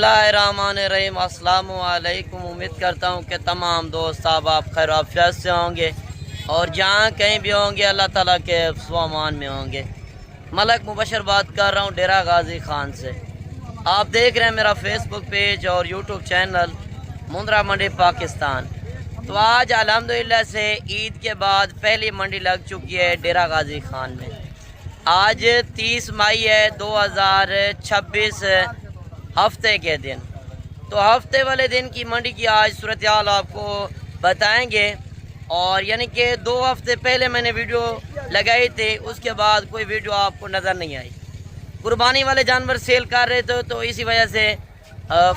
बिस्मिल्लाहिर्रहमानिर्रहीम। अस्सलामु अलैकुम। उम्मीद करता हूँ कि तमाम दोस्त साहब आप खैर आफियत से होंगे और जहाँ कहीं भी होंगे अल्लाह ताला के स्वामान में होंगे। मलक मुबशर बात कर रहा हूँ डेरा गाजी खान से। आप देख रहे हैं मेरा फेसबुक पेज और यूट्यूब चैनल मुंद्रा मंडी पाकिस्तान। तो आज अल्हम्दुलिल्लाह से ईद के बाद पहली मंडी लग चुकी है डेरा गाजी खान में। आज 30 मई है 2026 हफ्ते के दिन। तो हफ्ते वाले दिन की मंडी की आज सूरत हाल आपको बताएंगे। और यानी कि 2 हफ्ते पहले मैंने वीडियो लगाई थी, उसके बाद कोई वीडियो आपको नज़र नहीं आई। कुर्बानी वाले जानवर सेल कर रहे थे तो इसी वजह से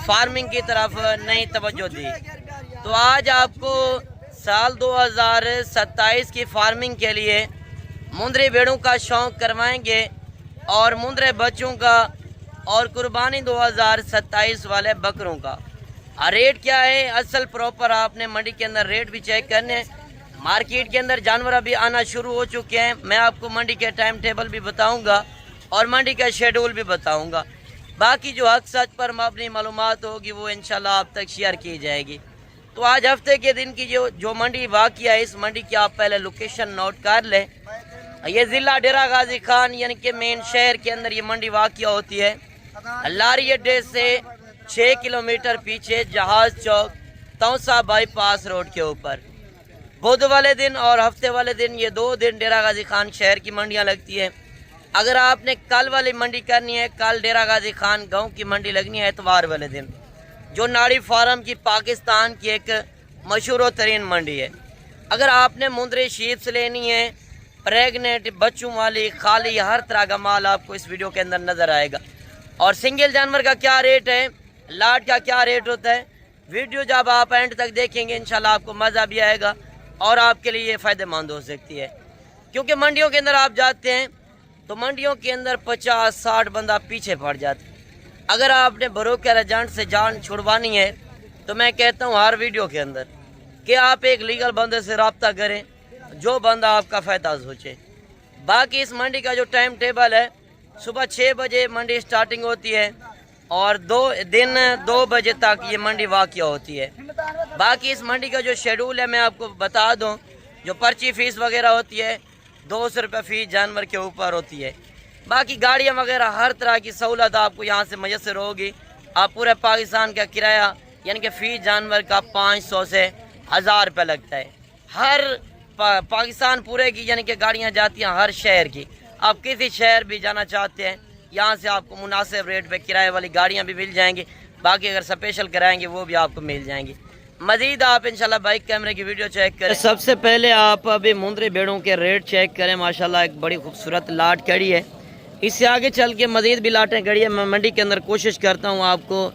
फार्मिंग की तरफ नहीं तवज्जो दी। तो आज आपको साल 2027 की फार्मिंग के लिए मुंद्री भेड़ों का शौक़ करवाएंगे और मुंद्रे बच्चों का और कुर्बानी 2027 वाले बकरों का। रेट क्या है असल प्रॉपर आपने मंडी के अंदर रेट भी चेक करने। मार्केट के अंदर जानवर अभी आना शुरू हो चुके हैं। मैं आपको मंडी के टाइम टेबल भी बताऊंगा और मंडी का शेड्यूल भी बताऊंगा। बाकी जो हक सच पर मबनी मालूमात होगी वो इंशाल्लाह आप तक शेयर की जाएगी। तो आज हफ्ते के दिन की जो मंडी वाक़या है, इस मंडी की आप पहले लोकेशन नोट कर लें। ये ज़िला डेरा गाजी खान यानी कि मेन शहर के अंदर ये मंडी वाक़या होती है। लारी अड्डे से 6 किलोमीटर पीछे जहाज चौक तौसा बाईपास रोड के ऊपर। बुध वाले दिन और हफ्ते वाले दिन ये 2 दिन डेरा गाजी खान शहर की मंडियां लगती है। अगर आपने कल वाली मंडी करनी है, कल डेरा गाजी खान गांव की मंडी लगनी है एतवार वाले दिन, जो नाड़ी फार्म की पाकिस्तान की एक मशहूर तरीन मंडी है। अगर आपने मुंद्री शीप्स लेनी है, प्रेगनेंट बच्चों वाली खाली हर तरह का माल आपको इस वीडियो के अंदर नज़र आएगा। और सिंगल जानवर का क्या रेट है, लाट का क्या रेट होता है, वीडियो जब आप एंड तक देखेंगे इंशाल्लाह आपको मज़ा भी आएगा और आपके लिए ये फ़ायदेमंद हो सकती है। क्योंकि मंडियों के अंदर आप जाते हैं तो मंडियों के अंदर 50-60 बंदा पीछे पड़ जाते हैं। अगर आपने ब्रोकर एजेंट से जान छुड़वानी है तो मैं कहता हूँ हर वीडियो के अंदर कि आप एक लीगल बंदे से रब्ता करें, जो बंदा आपका फ़ायदा सोचे। बाकी इस मंडी का जो टाइम टेबल है, सुबह 6 बजे मंडी स्टार्टिंग होती है और 2 बजे तक ये मंडी वाक़या होती है। बाकी इस मंडी का जो शेड्यूल है मैं आपको बता दूं। जो पर्ची फ़ीस वगैरह होती है 200 रुपये फ़ीस जानवर के ऊपर होती है। बाकी गाड़ियाँ वगैरह हर तरह की सहूलत आपको यहाँ से मैसर होगी। आप पूरे पाकिस्तान का किराया यानी कि फ़ीस जानवर का 500 से 1000 रुपये लगता है। हर पाकिस्तान पूरे की यानी कि गाड़ियाँ जाती हैं हर शहर की। आप किसी शहर भी जाना चाहते हैं यहाँ से आपको मुनासिब रेट पे किराए वाली गाड़ियाँ भी मिल जाएंगी। बाकी अगर स्पेशल कराएंगे वो भी आपको मिल जाएंगी। मज़ीद आप इंशाल्लाह बाइक कैमरे की वीडियो चेक करें। सबसे पहले आप अभी मुंद्री भेड़ों के रेट चेक करें। माशाल्लाह एक बड़ी खूबसूरत लाट खड़ी है। इससे आगे चल के मज़ीद भी लाटें खड़ी है। मैं मंडी के अंदर कोशिश करता हूँ आपको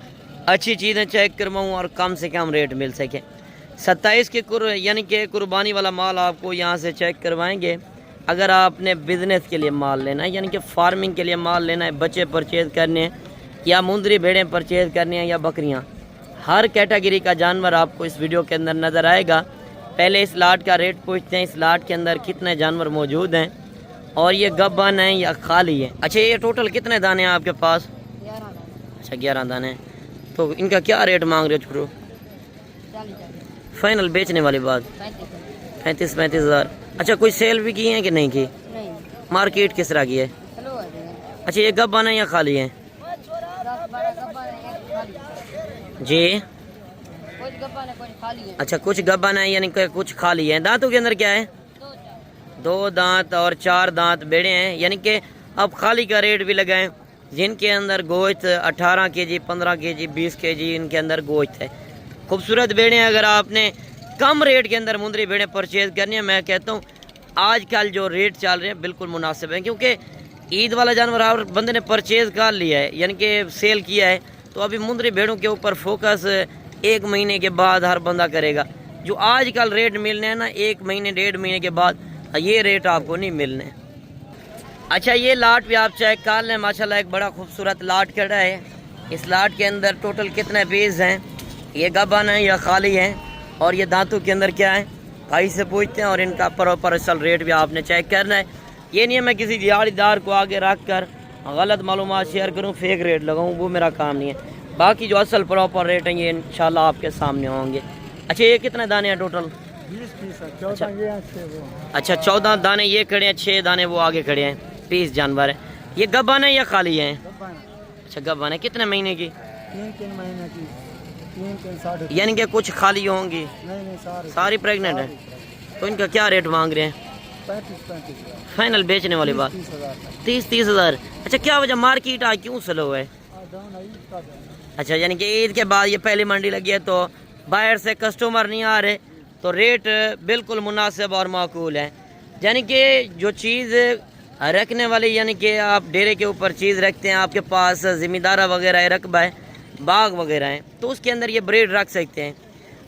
अच्छी चीज़ें चेक करवाऊँ और कम से कम रेट मिल सके। 27 के यानी कि कुर्बानी वाला माल आपको यहाँ से चेक करवाएंगे। अगर आपने बिज़नेस के लिए माल लेना है यानी कि फार्मिंग के लिए माल लेना है, बच्चे परचेज़ करने हैं या मुंद्री भेड़ें परचेज़ करनी हैं या बकरियां, हर कैटेगरी का जानवर आपको इस वीडियो के अंदर नज़र आएगा। पहले इस लाट का रेट पूछते हैं। इस लाट के अंदर कितने जानवर मौजूद हैं और ये गब्बन हैं या खाली है। अच्छा, ये टोटल कितने दाने हैं आपके पास? 11। अच्छा 11 दाने। तो इनका क्या रेट मांग रहे हो छोटू? फाइनल बेचने वाली बात 35 हज़ार। अच्छा, कोई सेल भी की है कि नहीं की? नहीं। मार्केट किस तरह की है? अच्छा, ये गब्बन है या खाली है? जी कुछ गब्बन है, कुछ खाली है। अच्छा, कुछ गब्बन है यानी कि कुछ खाली है। दांतों के अंदर क्या है? 2 दांत और 4 दांत बेड़े हैं। यानी कि अब खाली का रेट भी लगाएं जिनके अंदर गोश्त 18 kg 15 kg 20 kg इनके अंदर गोश्त है। खूबसूरत बेड़े हैं। अगर आपने कम रेट के अंदर मुंद्री भेड़ें परचेज़ करनी है, मैं कहता हूँ आजकल जो रेट चल रहे हैं बिल्कुल मुनासिब है। क्योंकि ईद वाला जानवर हर बंदे ने परचेज़ कर लिया है यानी कि सेल किया है। तो अभी मुंद्री भेड़ों के ऊपर फोकस 1 महीने के बाद हर बंदा करेगा। जो आजकल रेट मिलने हैं ना, 1 महीने 1.5 महीने के बाद ये रेट आपको नहीं मिलने। अच्छा, ये लाट भी आप चेक कर लें। माशाल्लाह एक बड़ा खूबसूरत लाट खड़ा है। इस लाट के अंदर टोटल कितने पीस हैं, ये गब्बन है या खाली है, और ये दांतों के अंदर क्या है भाई से पूछते हैं। और इनका प्रॉपर असल रेट भी आपने चेक करना है। ये नहीं है मैं किसी दिहाड़ीदार को आगे रख कर गलत मालूमात शेयर करूँ, फेक रेट लगाऊँ, वो मेरा काम नहीं है। बाकी जो असल प्रॉपर रेट हैं ये इंशाल्लाह आपके सामने होंगे। अच्छा ये कितने दाने हैं टोटल? 20 पीस है, 14 ये हैं, 6 वो हैं। अच्छा 14 दाने ये खड़े हैं, 6 दाने वो आगे खड़े हैं। 20 जानवर है। ये गब्बान है या खाली है? अच्छा गब्बान है। कितने महीने की? 3 महीने की, 3 साढ़े। यानी कि कुछ खाली होंगी? नहीं सारी प्रेग्नेंट है। तो इनका क्या रेट मांग रहे हैं? 35 फाइनल बेचने वाली बात 30 हज़ार। अच्छा क्या वजह मार्केट आज क्यों स्लो है? अच्छा यानी कि ईद के बाद ये पहली मंडी लगी है तो बाहर से कस्टमर नहीं आ रहे, तो रेट बिल्कुल मुनासिब और माकूल है। यानी कि जो चीज़ रखने वाली, यानी कि आप डेरे के ऊपर चीज़ रखते हैं, आपके पास ज़िम्मेदारा वगैरह है, रकबा है, बाग वगैरह है, तो उसके अंदर ये ब्रीड रख सकते हैं।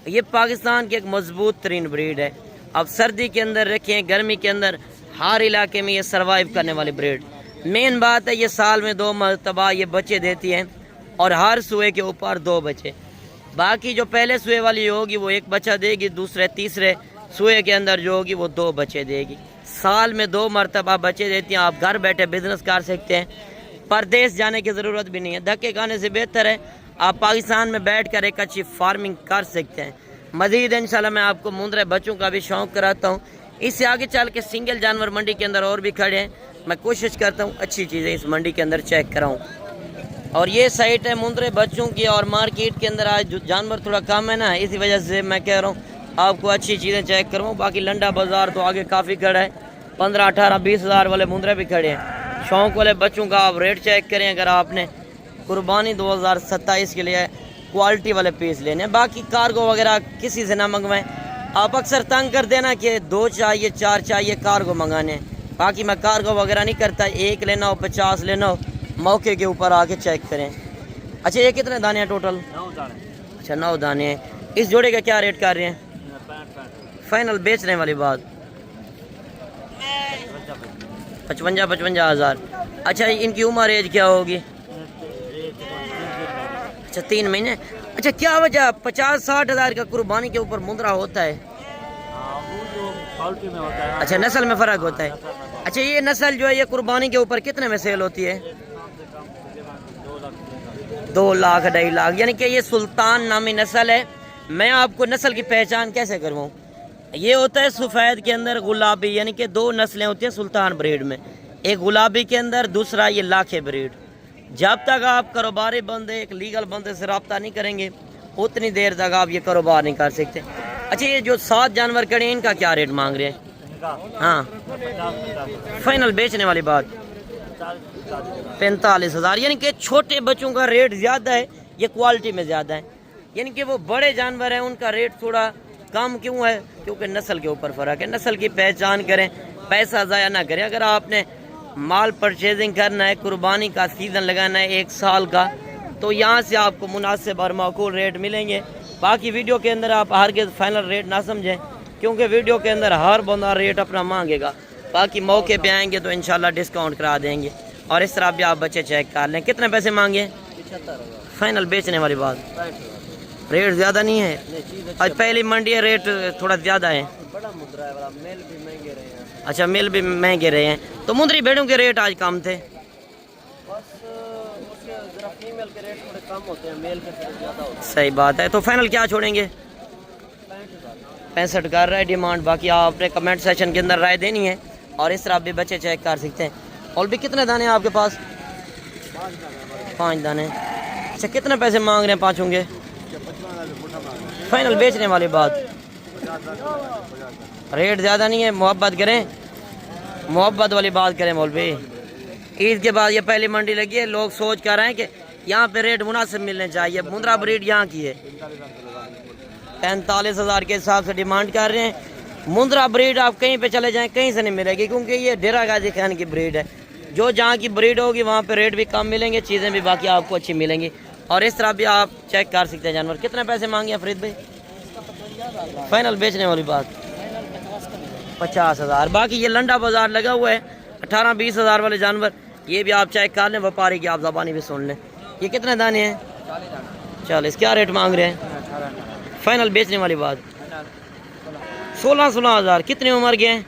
ये पाकिस्तान की एक मजबूत तरीन ब्रीड है। अब सर्दी के अंदर रखें, गर्मी के अंदर, हर इलाके में ये सर्वाइव करने वाली ब्रीड। मेन बात है ये साल में 2 मरतबा ये बच्चे देती हैं और हर सुए के ऊपर 2 बच्चे। बाकी जो पहले सुए वाली होगी वो 1 बच्चा देगी, दूसरे तीसरे सुए के अंदर जो होगी वो 2 बच्चे देगी। साल में 2 मरतबा बच्चे देती हैं। आप घर बैठे बिजनेस कर सकते हैं, परदेश जाने की ज़रूरत भी नहीं है। धक्के खाने से बेहतर है आप पाकिस्तान में बैठ कर एक अच्छी फार्मिंग कर सकते हैं। मज़ीद इंशाल्लाह मैं आपको मुंदरे बच्चों का भी शौक़ कराता हूँ। इससे आगे चल के सिंगल जानवर मंडी के अंदर और भी खड़े हैं। मैं कोशिश करता हूँ अच्छी चीज़ें इस मंडी के अंदर चेक कराऊँ। और ये साइट है मुंदरे बच्चों की, और मार्केट के अंदर आज जानवर थोड़ा कम है ना, इसी वजह से मैं कह रहा हूँ आपको अच्छी चीज़ें चेक करूँ। बाकी लंडा बाज़ार तो आगे काफ़ी खड़ा है, 15, 18, 20 हज़ार वाले मुंदरे भी खड़े हैं। शौक़ वाले बच्चों का आप रेट चेक करें। अगर आपने कुर्बानी 2027 के लिए क्वालिटी वाले पीस लेने हैं, बाकी कार्गो वगैरह किसी से ना मंगवाएं। आप अक्सर तंग कर देना कि 2 चाहिए 4 चाहिए, कार्गो मंगाने। बाकी मैं कार्गो वगैरह नहीं करता, 1 लेना हो 50 लेना हो, मौके के ऊपर आके चेक करें। अच्छा ये कितने दाने हैं टोटल? 9 दाने। अच्छा 9 दाने हैं। इस जोड़े का क्या रेट कर रहे हैं? फाइनल बेचने वाली बात 55 हज़ार। अच्छा इनकी उम्र एज क्या होगी? अच्छा 3 महीने। अच्छा क्या वजह 50-60 हज़ार का कुर्बानी के ऊपर मुंदरा होता है? क्वालिटी में होता है। अच्छा नस्ल में फ़र्क होता है। अच्छा ये नस्ल जो है ये कुर्बानी के ऊपर कितने में सेल होती है? 2 लाख 2.5 लाख। यानी कि ये सुल्तान नामी नस्ल है। मैं आपको नस्ल की पहचान कैसे करवाऊँ? ये होता है सफ़ेद के अंदर गुलाबी, यानी कि 2 नस्लें होती हैं सुल्तान ब्रीड में, एक गुलाबी के अंदर, दूसरा ये लाखे ब्रीड। जब तक आप कारोबारी बंदे एक लीगल बंदे से रब्ता नहीं करेंगे उतनी देर तक आप ये कारोबार नहीं कर सकते। अच्छा ये जो 7 जानवर खड़े हैं इनका क्या रेट मांग रहे हैं? हाँ फाइनल बेचने वाली बात 45 हज़ार। यानी कि छोटे बच्चों का रेट ज़्यादा है, ये क्वालिटी में ज़्यादा है। यानी कि वो बड़े जानवर हैं उनका रेट थोड़ा कम क्यों है? क्योंकि नस्ल के ऊपर फ़र्क है। नस्ल की पहचान करें, पैसा ज़ाया ना करें। अगर आपने माल परचेजिंग करना है, कुर्बानी का सीज़न लगाना है 1 साल का, तो यहाँ से आपको मुनासिब और माकूल रेट मिलेंगे। बाकी वीडियो के अंदर आप हरगिज़ फाइनल रेट ना समझें, क्योंकि वीडियो के अंदर हर बंदा रेट अपना मांगेगा। बाकी मौके पे आएंगे तो इंशाल्लाह डिस्काउंट करा देंगे। और इस तरह भी आप बच्चे चेक कर लें। कितने पैसे मांगे? 75 फाइनल बेचने वाली बात। रेट ज़्यादा नहीं है? आज पहली मंडी है, रेट थोड़ा ज़्यादा है। बड़ा मुद्रा है, मेल भी महंगे रहे हैं। अच्छा मेल भी महंगे रहे हैं, तो मुंदरी भेड़ों के रेट आज कम थे। बस उसके जरा फीमेल के रेट थोड़े कम होते हैं, मेल के रेट ज़्यादा होते हैं। सही बात है। तो फाइनल क्या छोड़ेंगे? 65 कर रहा है डिमांड। बाकी आपने कमेंट सेक्शन के अंदर राय देनी है और इस तरह भी बच्चे चेक कर सकते हैं। और भी कितने दाने हैं आपके पास? 5 दाने। अच्छा कितने पैसे मांग रहे हैं पाँचों के? फाइनल बेचने वाली बात। रेट ज़्यादा नहीं है, मोहब्बत करें, मोहब्बत वाली बात करें मौलवी। ईद के बाद ये पहली मंडी लगी है, लोग सोच कर रहे हैं कि यहाँ पे रेट मुनासिब मिलने चाहिए। मुंद्रा ब्रीड यहाँ की है, 45 हज़ार के हिसाब से डिमांड कर रहे हैं। मुंद्रा ब्रीड आप कहीं पे चले जाएं कहीं से नहीं मिलेगी, क्योंकि ये डेरा गाजी खान की ब्रीड है। जो जहाँ की ब्रीड होगी वहाँ पे रेट भी कम मिलेंगे, चीज़ें भी बाकी आपको अच्छी मिलेंगी। और इस तरह भी आप चेक कर सकते हैं जानवर। कितने पैसे मांगे फरीद भाई? फाइनल बेचने वाली बात 50 हज़ार। बाकी ये लंडा बाजार लगा हुआ है, 18-20 हज़ार वाले जानवर, ये भी आप चेक कर लें, व्यापारी की आप ज़बानी भी सुन लें। ये कितने दाने हैं? 40। क्या रेट मांग रहे हैं? फाइनल बेचने वाली बात 16 हज़ार। कितनी उम्र के हैं?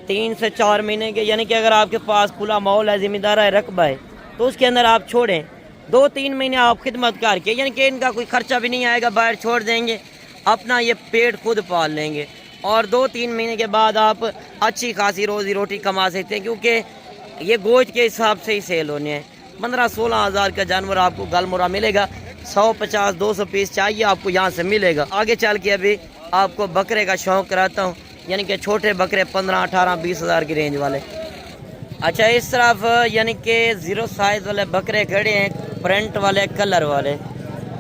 3 से 4 महीने के। यानी कि अगर आपके पास खुला माहौल है, जिम्मेदार है, रकबा है, तो उसके अंदर आप छोड़ें। 2-3 महीने आप खिदमत करके, यानी कि इनका कोई खर्चा भी नहीं आएगा, बाहर छोड़ देंगे, अपना ये पेट खुद पाल लेंगे और 2-3 महीने के बाद आप अच्छी खासी रोज़ी रोटी कमा सकते हैं, क्योंकि ये गोश्त के हिसाब से ही सेल होने हैं। 15-16 हज़ार का जानवर आपको गलमुरा मिलेगा, 150-200 पीस चाहिए आपको यहाँ से मिलेगा। आगे चल के अभी आपको बकरे का शौक़ कराता हूँ, यानी कि छोटे बकरे 15-18-20 हज़ार की रेंज वाले। अच्छा, इस तरफ यानी कि 0 साइज़ वाले बकरे खड़े हैं, प्रिंट वाले, कलर वाले,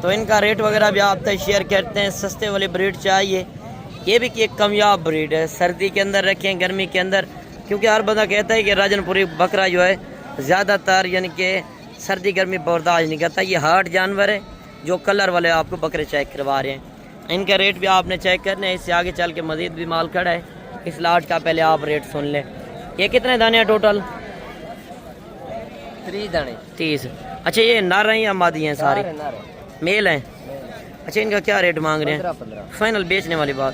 तो इनका रेट वगैरह भी आप तक शेयर करते हैं। सस्ते वाली ब्रीड चाहिए, ये भी कि एक कामयाब ब्रीड है, सर्दी के अंदर रखें, गर्मी के अंदर, क्योंकि हर बंदा कहता है कि राजनपुरी बकरा जो है ज़्यादातर यानी कि सर्दी गर्मी बर्दाश्त नहीं करता। ये हार्ड जानवर है। जो कलर वाले आपको बकरे चेक करवा रहे हैं, इनका रेट भी आपने चेक करना है। इससे आगे चल के मज़ीद भी माल खड़ा है, इस लाट का पहले आप रेट सुन लें। ये कितने दाने हैं टोटल? 3 दाने। 30। अच्छा, ये नर हैं या मादी हैं? सारे मेल हैं। अच्छा, इनका क्या रेट मांग रहे हैं? 15 फाइनल बेचने वाली बात?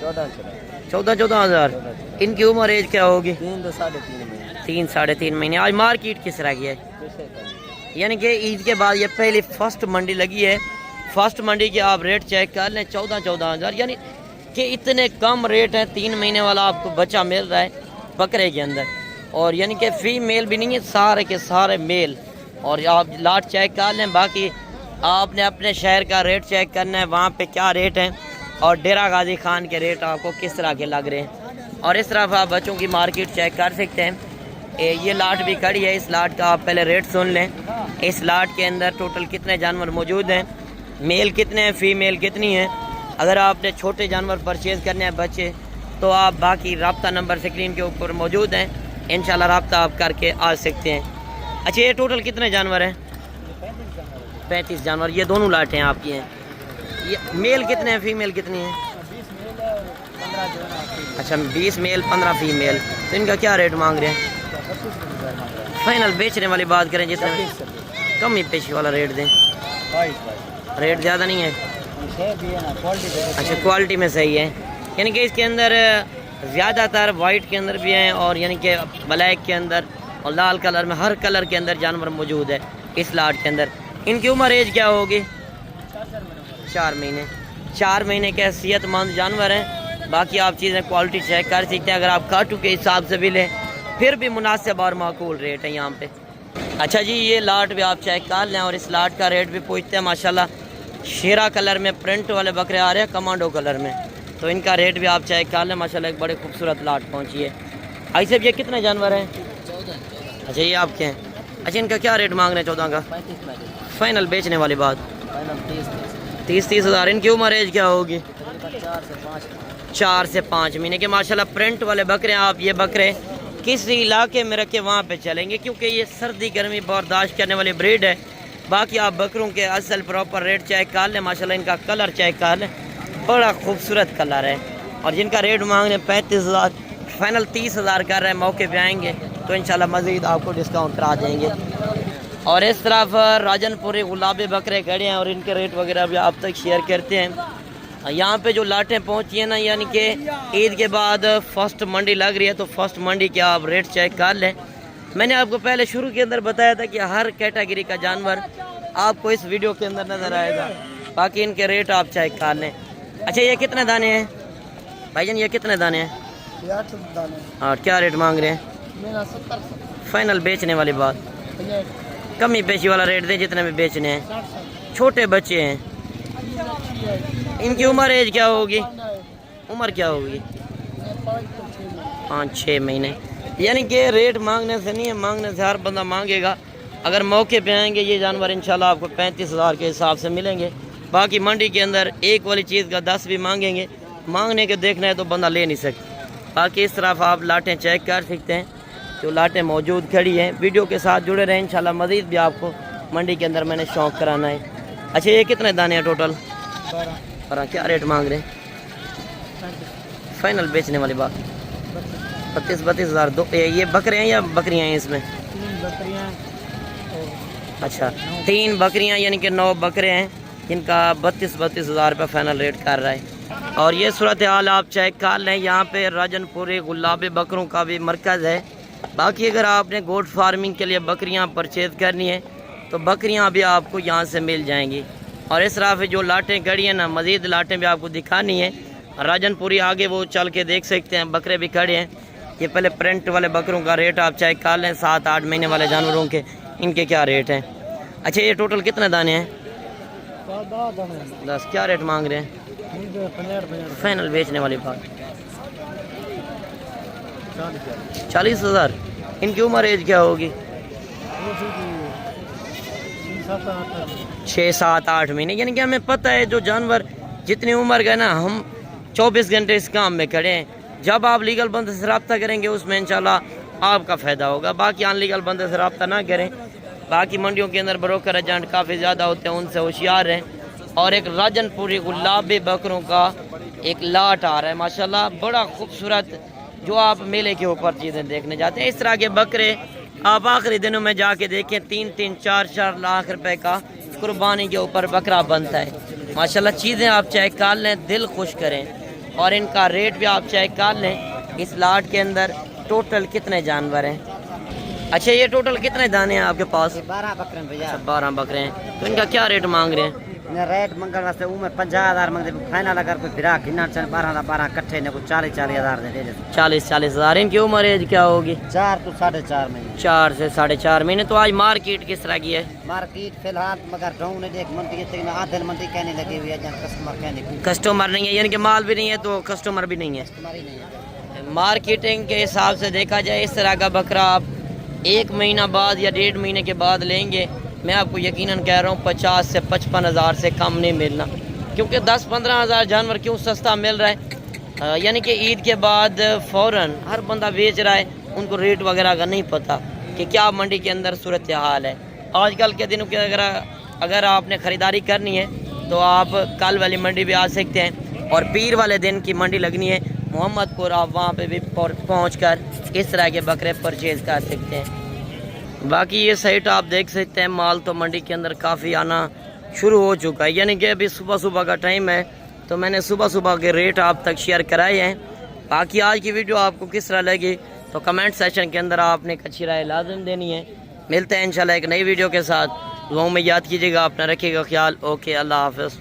14 हज़ार। इनकी उम्र एज क्या होगी? 3-3.5 महीने। 3-3.5 महीने। आज मार्केट किस तरह की है? यानी कि ईद के बाद ये पहली फर्स्ट मंडी लगी है, फर्स्ट मंडी के आप रेट चेक कर लें, 14 हज़ार, यानी कि इतने कम रेट है। 3 महीने वाला आपको बच्चा मिल रहा है बकरे के अंदर, और यानी कि फीमेल भी नहीं है, सारे के सारे मेल। और आप लाट चेक कर लें। बाकी आपने अपने शहर का रेट चेक करना है, वहाँ पे क्या रेट हैं और डेरा गाजी खान के रेट आपको किस तरह के लग रहे हैं। और इस तरफ आप बच्चों की मार्केट चेक कर सकते हैं। ये लाट भी खड़ी है, इस लाट का आप पहले रेट सुन लें। इस लाट के अंदर टोटल कितने जानवर मौजूद हैं, मेल कितने हैं, फीमेल कितनी हैं। अगर आपने छोटे जानवर परचेज़ करने हैं बच्चे, तो आप बाकी रब्ता नंबर स्क्रीन के ऊपर मौजूद हैं, इंशाल्लाह रब्ता आप करके आ सकते हैं। अच्छा, ये टोटल कितने जानवर हैं? 35 जानवर। ये दोनों लाटें आपकी हैं। ये मेल कितने हैं, फीमेल कितनी हैं? 20 मेल और 15 जो है ना। अच्छा, 20 मेल 15 फीमेल। तो इनका क्या रेट मांग रहे हैं? 25,000 मांग रहा है। फाइनल बेचने वाली बात करें जितने 26 कम ही पेशी वाला रेट दें। 22 रेट ज़्यादा नहीं है? भी है ना, क्वालिटी पे। अच्छा, क्वालिटी में सही है। यानी कि इसके अंदर ज़्यादातर वाइट के अंदर भी हैं, और यानी कि ब्लैक के अंदर और लाल कलर में, हर कलर के अंदर जानवर मौजूद है इस लाट के अंदर। इनकी उम्र एज क्या होगी? 4 महीने। 4 महीने के सेहतमंद जानवर हैं। बाकी आप चीज़ें क्वालिटी चेक कर सकते हैं। अगर आप काटू के हिसाब से भी लें, फिर भी मुनासिब और माकूल रेट है यहाँ पे। अच्छा जी, ये लाट भी आप चेक कर लें, और इस लाट का रेट भी पूछते हैं। माशाल्लाह शेरा कलर में प्रिंट वाले बकरे आ रहे हैं, कमांडो कलर में, तो इनका रेट भी आप चेक कर लें। माशाल्लाह एक बड़े खूबसूरत लाट पहुँची है। ऐसे ये कितने जानवर हैं? 14। अच्छा, ये आपके हैं। अच्छा, इनका क्या रेट मांग रहे हैं? 14 का 35 फाइनल बेचने वाली बात? फाइनल 30 हज़ार। इनकी उम्र एज क्या होगी? 4 से 5 महीने के। माशाल्लाह प्रिंट वाले बकरे हैं। आप ये बकरे किसी इलाके में रखे वहाँ पे चलेंगे, क्योंकि ये सर्दी गर्मी बर्दाश्त करने वाली ब्रीड है। बाकी आप बकरों के असल प्रॉपर रेट चेक कर लें। माशाल्लाह इनका कलर चेक कर लें, बड़ा खूबसूरत कलर है। और जिनका रेट मांग रहे हैं 35 हज़ार, फाइनल 30 हज़ार कर रहे हैं। मौके पे आएंगे तो इंशाल्लाह मज़ीद आपको डिस्काउंट करा देंगे। और इस तरफ राजनपुरी गुलाबी बकरे खड़े हैं, और इनके रेट वगैरह भी आप तक शेयर करते हैं। यहाँ पे जो लाटें पहुँची हैं ना, यानी कि ईद के बाद फर्स्ट मंडी लग रही है, तो फर्स्ट मंडी के आप रेट चेक कर लें। मैंने आपको पहले शुरू के अंदर बताया था कि हर कैटेगरी का जानवर आपको इस वीडियो के अंदर नज़र आएगा। बाकी इनके रेट आप चेक कर लें। अच्छा, ये कितने दाने हैं भाईजान? ये कितने दाने हैं? 8 दाने। और क्या रेट मांग रहे हैं? मेरा 70। फाइनल बेचने वाली बात? कमी पेशी वाला रेट दें जितने में बेचने हैं। छोटे बच्चे हैं। इनकी उम्र एज क्या होगी? उम्र क्या होगी? 5-6 महीने। यानी कि रेट मांगने से नहीं है, मांगने से हर बंदा मांगेगा। अगर मौके पे आएंगे ये जानवर इंशाल्लाह आपको 35 हज़ार के हिसाब से मिलेंगे। बाकी मंडी के अंदर एक वाली चीज़ का 10 भी मांगेंगे, मांगने के देखना है तो बंदा ले नहीं सकता। बाकी इस तरफ आप लाटें चेक कर सकते हैं, जो लाटें मौजूद खड़ी हैं। वीडियो के साथ जुड़े रहें, इंशाल्लाह मज़ीद भी आपको मंडी के अंदर मैंने शौक़ कराना है। अच्छा, ये कितने दाने हैं टोटल? 12। क्या रेट मांग रहे हैं? फाइनल बेचने वाली बात? 32 हज़ार। दो ये बकरे हैं या बकरियां हैं इसमें? 3 बकरियां। अच्छा, 3 बकरियां, यानी कि 9 बकरे हैं, जिनका 32 हज़ार रुपये फाइनल रेट कर रहा है। और ये सूरत हाल आप चेक कर लें। यहाँ पे राजनपुरी गुलाबी बकरों का भी मरकज़ है। बाकी अगर आपने गोट फार्मिंग के लिए बकरियाँ परचेज़ करनी है तो बकरियां भी आपको यहाँ से मिल जाएंगी। और इस तरह जो लाटें खड़ी हैं ना, मज़ीद लाटें भी आपको दिखानी है। राजनपुरी आगे वो चल के देख सकते हैं, बकरे भी खड़े हैं। ये पहले प्रिंट वाले बकरों का रेट आप चेक कर लें, 7-8 महीने वाले जानवरों के इनके क्या रेट हैं। अच्छा, ये टोटल कितने दाने हैं? 10। क्या रेट मांग रहे हैं? फाइनल बेचने वाली बात 40,000। इनकी उम्र एज क्या होगी? 6-7-8 महीने। यानी कि हमें पता है जो जानवर जितनी उम्र का है ना, हम 24 घंटे इस काम में खड़े हैं। जब आप लीगल बंदे से रब्ता करेंगे उसमें इंशाल्लाह आपका फ़ायदा होगा। बाकी अनलीगल बंदे से रब्ता ना करें। बाकी मंडियों के अंदर ब्रोकर एजेंट काफ़ी ज़्यादा होते हैं, उनसे होशियार रहें। और एक राजनपुरी गुलाबी बकरों का एक लाट आ रहा है माशाल्लाह, बड़ा खूबसूरत, जो आप मेले के ऊपर चीज़ें देखने जाते हैं। इस तरह के बकरे आप आखिरी दिनों में जाके देखें, 3-3, 4-4 लाख रुपए का कुर्बानी के ऊपर बकरा बनता है माशाल्लाह। चीज़ें आप चेक कर लें, दिल खुश करें। और इनका रेट भी आप चेक कर लें। इस लाट के अंदर टोटल कितने जानवर हैं? अच्छा, ये टोटल कितने दाने हैं आपके पास? 12 बकरे भैया। 12 बकरे हैं। तो इनका क्या रेट मांग रहे हैं? रेट मंगल वास्ते उम्र 50,000 मंगते, फाइनल अगर कोई फिरा गिना 12 कट्ठे ने, 40,000 दे दे। 40,000। इनकी उम्र एज क्या होगी? 4 to 4.5 महीने। 4 से 4.5 महीने। तो आज मार्केट किस तरह की है? मार्केट फिलहाल मगर ढोंग ने देख मंडी के आधे मंडी कहने लगी हुई है, कस्टमर कहने कस्टमर नहीं है, यानी कि माल भी नहीं है तो कस्टमर भी नहीं है। मार्केटिंग के हिसाब से देखा जाए, इस तरह का बकरा आप 1 महीना बाद या 1.5 महीने के बाद लेंगे, मैं आपको यकीनन कह रहा हूँ 50 से 55,000 से कम नहीं मिलना। क्योंकि 10-15 हज़ार जानवर क्यों सस्ता मिल रहा है, यानी कि ईद के बाद फ़ौरन हर बंदा बेच रहा है, उनको रेट वगैरह का नहीं पता कि क्या मंडी के अंदर सूरत हाल है। आजकल के दिनों के अगर आपने ख़रीदारी करनी है तो आप कल वाली मंडी भी आ सकते हैं, और पीर वाले दिन की मंडी लगनी है मोहम्मदपुर, आप वहाँ पे भी पहुँच कर इस तरह के बकरे परचेज़ कर सकते हैं। बाकी ये साइट आप देख सकते हैं, माल तो मंडी के अंदर काफ़ी आना शुरू हो चुका है। यानी कि अभी सुबह का टाइम है, तो मैंने सुबह के रेट आप तक शेयर कराए हैं। बाकी आज की वीडियो आपको किस तरह लगी तो कमेंट सेक्शन के अंदर आपने एक अच्छी राय लाजम देनी है। मिलते हैं इंशाल्लाह एक नई वीडियो के साथ। दुआओं में याद कीजिएगा, अपना रखिएगा ख्याल। ओके, अल्लाह हाफ़िज़।